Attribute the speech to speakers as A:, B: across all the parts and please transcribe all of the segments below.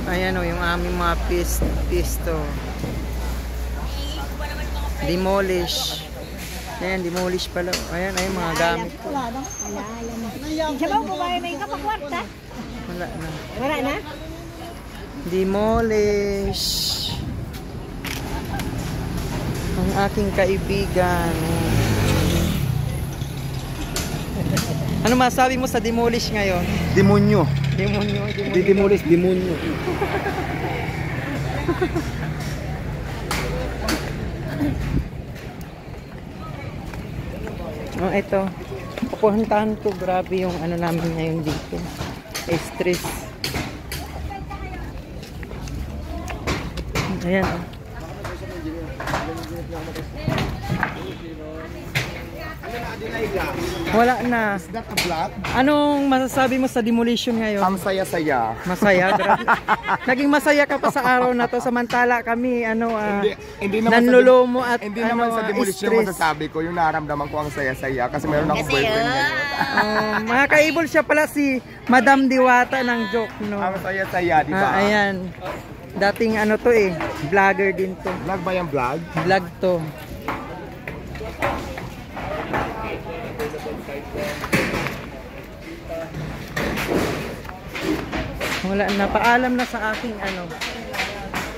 A: Ayan o, yung aming mga pisto. Demolish. Ayan, demolish pala. Ayan, ay mga gamit ko.
B: Siya ba babae may kapakwarta?
A: Wala na.
B: Wala na?
A: Demolish. Ang aking kaibigan. Ano masabi mo sa demolish ngayon?
C: Demonyo.
A: Demonyo.
C: Di demolish, demonyo.
A: Oh, ito. Pupuntahan ko. Grabe yung ano namin ngayon dito. Stress. Ayan. Oh. Wala na.
C: Is that a black?
A: Anong masasabi mo sa demolition ngayon?
C: Ang saya-saya.
A: Masaya, grabe. Naging masaya ka pa sa araw na to, samantala kami
C: Hindi naman
A: nanlulumo at
C: hindi naman sa demolition
A: stress.
C: masasabi ko, yung naramdaman ko ang saya-saya kasi meron akong boyfriend ngayon.
A: Mga kaibol siya pala si Madam Diwata ng joke, no?
C: Ang saya-saya, di ba?
A: Ayan. Dating to vlogger din to.
C: Vlog ba yung vlog?
A: Vlog to. Wala na, paalam na sa aking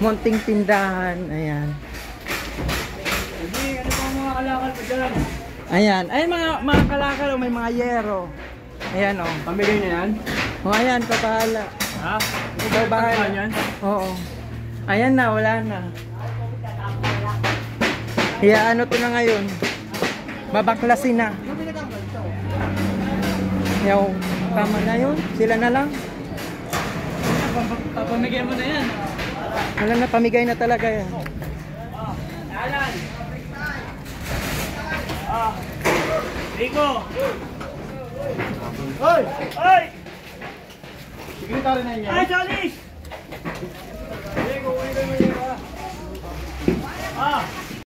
A: munting tindahan. Ayan.
D: Ano ba mga kalakal pa dyan?
A: Ayan. Ay, mga kalakal, may mga yero. Ayan, oh.
D: Pamigay na yan?
A: O, ayan, papahala.
D: Ha?
A: Ikaw bahala.
D: Yan?
A: Oo. Ayan na, wala na. Kaya to na ngayon. Babaklasin na. Yaw, tama na yun. Sila na lang.
D: Papamigay mo na yan.
A: Wala na, pamigay na talaga yan.
D: Alan! Rico! Hoy! Hoy!
C: Secretary na niya.
D: Ay, Johnny! Rico, uwi ka mo yun.